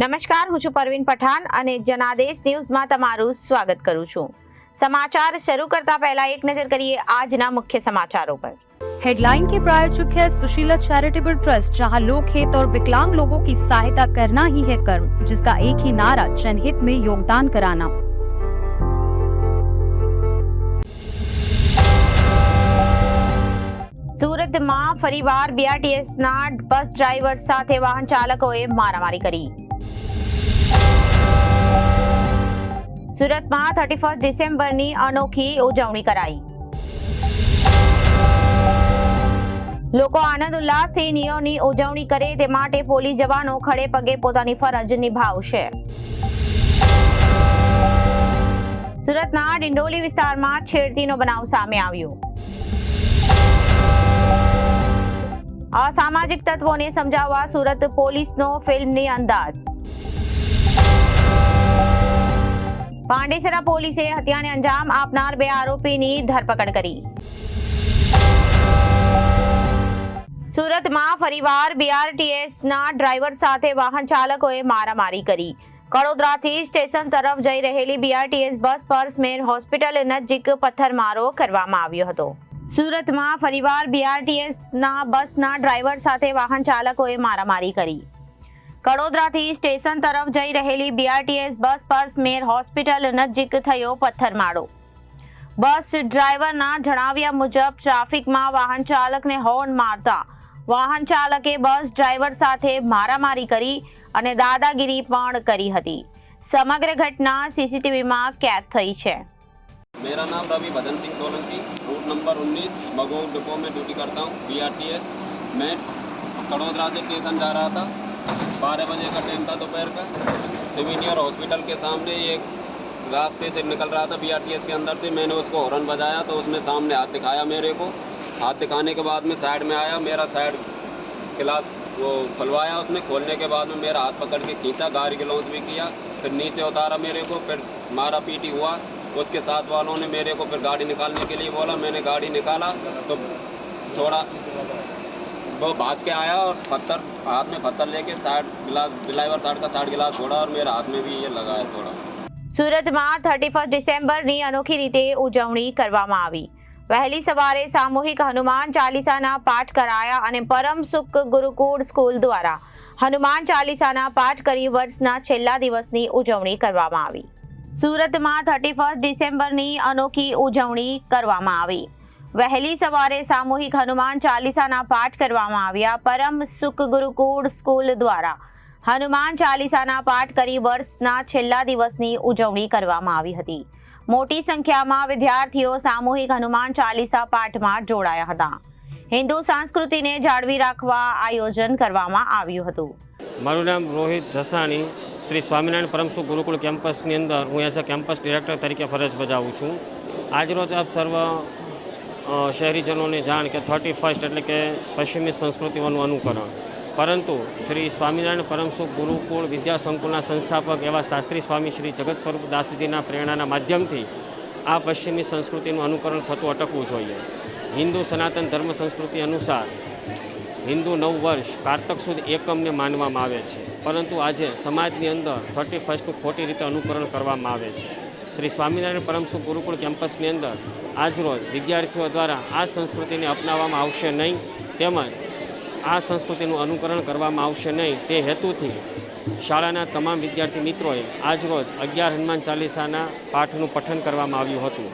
નમસ્કાર, હું છું પરવીન પઠાણ અને જનાદેશ ન્યૂઝમાં તમારું સ્વાગત કરું છું। સમાચાર શરૂ કરતા પહેલા એક નજર કરીએ આજના મુખ્ય समाचारों पर। हेडलाइन के प्रायोजक है सुशीला चैरिटेबल ट्रस्ट, जहां लोक हित और विकलांग लोगों की सहायता करना ही है कर्म, जिसका एक ही नारा जनहित में योगदान कराना। સુરતમાં ફરીવાર બીઆરટીએસના બસ ડ્રાઈવર સાથે વાહન ચાલકોએ મારામારી કરી। સુરતમાં 31 ડિસેમ્બરની અનોખી ઉજવણી કરાઈ। લોકો આનંદ ઉલ્લાસથી નિયમની ઉજવણી કરે તે માટે પોલીસ જવાનો ખડે પગે પોતાની ફરજ નિભાવશે। સુરતના ડિંડોલી વિસ્તારમાં છેડતીનો બનાવ સામે આવ્યો। અસામાજિક તત્વોને સમજાવવા સુરત પોલીસનો ફિલ્મની અંદાજ। પાંડેસરા પોલીસે હત્યાને અંજામ આપનાર 2 આરોપીની ધરપકડ કરી। સુરતમાં ફરીવાર બીઆરટીએસના ડ્રાઈવર સાથે વાહન ચાલકોએ મારામારી કરી। કડોદરાથી સ્ટેશન તરફ જઈ રહેલી બીઆરટીએસ બસ પર સ્મેર હોસ્પિટલ નજીક પથ્થરમારો કરવામાં આવ્યો હતો। સુરતમાં ફરીવાર બીઆરટીએસના બસના ડ્રાઈવર સાથે વાહન ચાલકોએ મારામારી કરી। કડોદરાથી સ્ટેશન તરફ જઈ રહેલી બીઆરટીએસ બસ પર સ્મેર હોસ્પિટલ નજીક થયો પથ્થરમારો। બસ ડ્રાઈવરના જણાવ્યા મુજબ ટ્રાફિકમાં વાહન ચાલકને હોર્ન મારતા વાહન ચાલકે બસ ડ્રાઈવર સાથે મારામારી કરી અને દાદાગીરી પણ કરી હતી। સમગ્ર ઘટના સીસીટીવીમાં કેદ થઈ છે। मेरा नाम रवि भजन सिंह सोलंकी, रूट नंबर 19 मगोर डिपो में ड्यूटी करता हूँ बीआरटीएस। मैं कड़ोदरा से स्टेशन जा रहा था। 12 बजे का टाइम था दोपहर का। सिविनियर हॉस्पिटल के सामने एक रास्ते से निकल रहा था बीआरटीएस के अंदर से। मैंने उसको हॉर्न बजाया तो उसने सामने हाथ दिखाया मेरे को। हाथ दिखाने के बाद में साइड में आया, मेरा साइड गिलास वो खुलवाया उसने। खोलने के बाद में मेरा हाथ पकड़ के खींचा, गाड़ी की लॉन्च भी किया, फिर नीचे उतारा मेरे को, फिर मारा पीटी हुआ। उसके साथ वालों ने मेरे को फिर गाड़ी निकालने के लिए बोला। मैंने गाड़ी निकाला तो थोड़ा वो भाग के आया और पत्थर हाथ में पत्थर लेके साइड गिलास ड्राइवर साइड का साइड गिलास छोड़ा और मेरे हाथ में भी ये लगा है थोड़ा। સુરતમાં 31 ડિસેમ્બરની અનોખી રીતે ઉજવણી કરવામાં આવી। વહેલી સવારે સામૂહિક હનુમાન ચાલીસાના પાઠ કરાયા અને પરમ સુખ ગુરુકુળ સ્કૂલ દ્વારા હનુમાન ચાલીસાના પાઠ કરી વર્ષના છેલ્લા દિવસની ઉજવણી કરવામાં આવી। સુરતમાં 31 ડિસેમ્બરની અનોખી ઉજવણી કરવામાં આવી। વહેલી સવારે સામૂહિક હનુમાન ચાલીસાના પાઠ કરવામાં આવ્યા। પરમ સુખ ગુરુકુળ સ્કૂલ દ્વારા હનુમાન ચાલીસાના પાઠ કરી વર્ષના છેલ્લા દિવસની ઉજવણી કરવામાં આવી હતી। મોટી સંખ્યામાં વિદ્યાર્થીઓ સામૂહિક હનુમાન ચાલીસા પાઠમાં જોડાયા હતા। હિન્દુ સંસ્કૃતિને જાળવી રાખવા આયોજન કરવામાં આવ્યું હતું। મારું નામ રોહિત જસાણી, શ્રી સ્વામિનારાયણ પરમસુખ ગુરુકુળ કેમ્પસની અંદર હું એઝ અ કેમ્પસ ડિરેક્ટર તરીકે ફરજ બજાવું છું। આજરોજ આપ સર્વ શહેરીજનોને જાણ કે 31 એટલે કે પશ્ચિમી સંસ્કૃતિઓનું અનુકરણ, પરંતુ શ્રી સ્વામિનારાયણ પરમસુખ ગુરુકુળ વિદ્યા સંકુલના સંસ્થાપક એવા શાસ્ત્રી સ્વામી શ્રી જગત સ્વરૂપ દાસજીના પ્રેરણાના માધ્યમથી આ પશ્ચિમી સંસ્કૃતિનું અનુકરણ થતું અટકવું જોઈએ। હિન્દુ સનાતન ધર્મ સંસ્કૃતિ અનુસાર હિન્દુ નવ વર્ષ કારતક સુદ એકમને માનવામાં આવે છે, પરંતુ આજે સમાજની અંદર 31નું ખોટી રીતે અનુકરણ કરવામાં આવે છે। શ્રી સ્વામિનારાયણ પરમસુખ ગુરુકુળ કેમ્પસની અંદર આજરોજ વિદ્યાર્થીઓ દ્વારા આ સંસ્કૃતિને અપનાવવામાં આવશે નહીં, તેમજ આ સંસ્કૃતિનું અનુકરણ કરવામાં આવશે નહીં તે હેતુથી શાળાના તમામ વિદ્યાર્થી મિત્રોએ આજરોજ 11 હનુમાન ચાલીસાના પાઠનું પઠન કરવામાં આવ્યું હતું।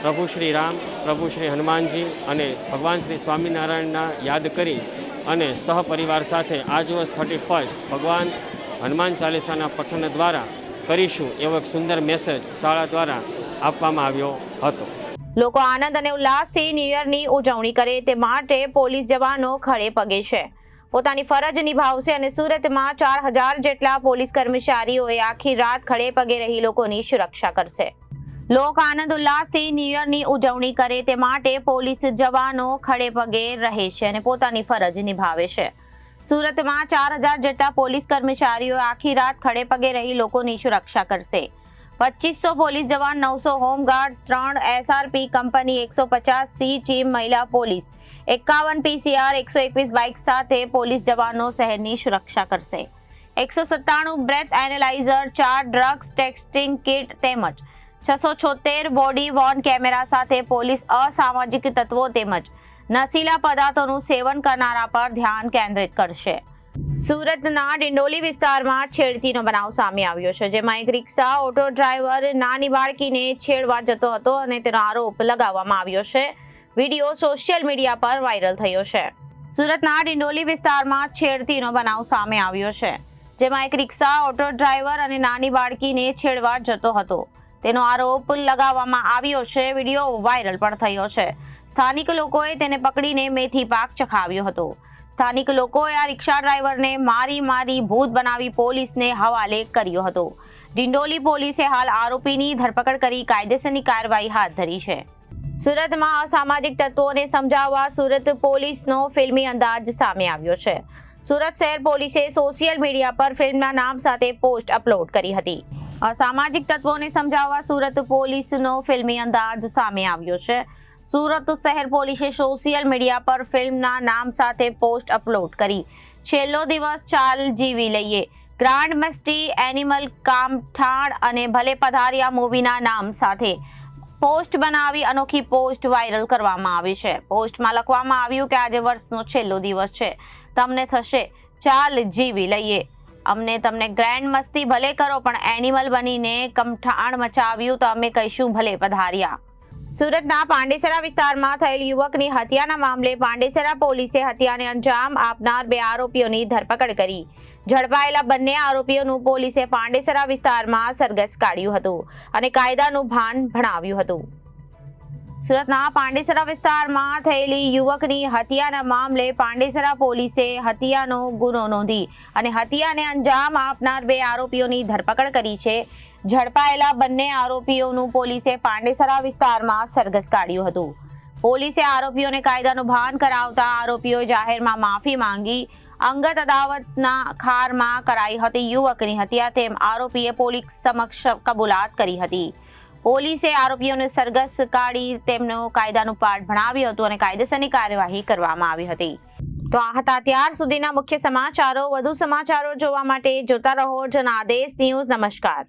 પ્રભુ શ્રી રામ, પ્રભુ શ્રી હનુમાનજી અને ભગવાન શ્રી સ્વામિનારાયણના યાદ કરી અને સહપરિવાર સાથે આજરોજ 31 ભગવાન હનુમાન ચાલીસાના પઠન દ્વારા કરીશું એવો એક સુંદર મેસેજ શાળા દ્વારા આપવામાં આવ્યો હતો। લોકો આનંદ અને ઉલ્લાસથી ન્યૂ યરની ઉજવણી કરે તે માટે પોલીસ જવાનો ખડે પગે છે, પોતાની ફરજ નિભાવશે અને સુરતમાં 4000 જેટલા પોલીસ કર્મચારીઓએ આખી રાત ખડે પગે રહી લોકોની સુરક્ષા કરશે। લોક આનંદ ઉલ્લાસથી ન્યૂ યરની ઉજવણી કરે તે માટે પોલીસ જવાનો ખડે પગે રહે છે અને પોતાની ફરજ નિભાવે છે। સુરતમાં 4000 જેટલા પોલીસ કર્મચારીઓ આખી રાત ખડે પગે રહી લોકોની સુરક્ષા કરશે। 2500 પોલીસ જવાન, 900 home guard, 3 SRP company, 150 C team મહિલા પોલીસ, 51 પીસીઆર, 121 બાઇક સાથે પોલીસ જવાનો શહેરની સુરક્ષા કરશે। 197 breath analyser, 4 drugs testing kit તેમજ 676 બોડી વોર્ન કેમેરા સાથે પોલીસ અસામાજિક તત્વો તેમજ નશીલા પદાર્થોનું સેવન કરનારા પર ધ્યાન કેન્દ્રિત કરશે. સુરતના ડિંડોલી વિસ્તારમાં છેડતીનો બનાવ સામે આવ્યો છે, જેમાં એક રિક્ષા ઓટો ડ્રાઈવર નાની બાળકીને છેડવા જતો હતો અને તેનો આરોપ લગાવવામાં આવ્યો છે. વિડીયો સોશિયલ મીડિયા પર વાયરલ થયો છે. સુરતના ડિંડોલી વિસ્તારમાં છેડતીનો બનાવ સામે આવ્યો છે, જેમાં એક રિક્ષા ઓટો ડ્રાઈવર અને નાની બાળકીને છેડવા જતો હતો તેનો આરોપ લગાવવામાં આવ્યો છે. વિડીયો વાયરલ પણ થયો છે. સ્થાનિક લોકોએ તેને પકડીને મેથી પાક ચખાવ્યો હતો. સ્થાનિક લોકોએ આ રિક્ષા ડ્રાઈવરને મારી ભૂત બનાવી પોલીસને હવાલે કર્યો હતો. ડિંડોલી પોલીસે હાલ આરોપીની ધરપકડ કરી કાયદેસરની કાર્યવાહી હાથ ધરી છે. સુરતમાં અસામાજિક તત્વોને સમજાવવા સુરત પોલીસનો ફિલ્મી અંદાજ સામે આવ્યો છે. સુરત શહેર પોલીસે સોશિયલ મીડિયા પર ફિલ્મના નામ સાથે પોસ્ટ અપલોડ કરી હતી. અસામાજિક તત્વોને સમજાવવા સુરત પોલીસનો ફિલ્મી અંદાજ સામે આવ્યો છે. સુરત શહેર પોલીસે સોશિયલ મીડિયા પર ફિલ્મના નામ સાથે પોસ્ટ અપલોડ કરી છેલ્લો દિવસ ચાલ જીવી લઈએ, ગ્રાન્ડ મસ્તી, એનિમલ કામઠાણ અને ભલે પધાર્યા મૂવીના નામ સાથે પોસ્ટ બનાવી અનોખી પોસ્ટ વાયરલ કરવામાં આવી છે. પોસ્ટમાં લખવામાં આવ્યું કે આજે વર્ષનો છેલ્લો દિવસ છે, તમને થશે ચાલ જીવી લઈએ, અમને તમને ગ્રેન્ડ મસ્તી ભલે કરો પણ એનિમલ બનીને કમઠાણ મચાવ્યું તો અમે કહીશું ભલે પધાર્યા. સુરતના પાંડેસરા વિસ્તારમાં થયેલ યુવકની હત્યાના મામલે પાંડેસરા પોલીસે હત્યાને અંજામ આપનાર 2 આરોપીઓની ધરપકડ કરી. ઝડપાયેલા બંને આરોપીઓનું પોલીસે પાંડેસરા વિસ્તારમાં સરઘસ કાઢ્યું હતું અને કાયદાનું ભાન ભણાવ્યું હતું. સુરતના પાંડેસરા વિસ્તારમાં થયેલી યુવકની હત્યાના મામલે પાંડેસરા પોલીસે હત્યાનો ગુનો નોંધી અને હત્યાને અંજામ આપનાર 2 આરોપીઓની ધરપકડ કરી છે. ઝડપાયેલા બંને આરોપીઓનું પોલીસે પાંડેસરા વિસ્તારમાં સરઘસ કાઢ્યું હતું. પોલીસે આરોપીઓને કાયદાનું ભાન કરાવતા આરોપીઓ જાહેરમાં માફી માંગી અંગત અદાવતના ખારમાં કરાઈ હતી યુવકની હત્યા તેમ આરોપીએ પોલીસ સમક્ષ કબૂલાત કરી હતી. પોલીસે આરોપીઓને સરઘસ કાઢી તેમનો કાયદાનું પાઠ ભણાવ્યું હતું અને કાયદેસરની કાર્યવાહી કરવામાં આવી હતી. તો આ હતા અત્યાર સુધીના મુખ્ય સમાચારો. વધુ સમાચારો જોવા માટે જોતા રહો જનાદેશ ન્યૂઝ. નમસ્કાર.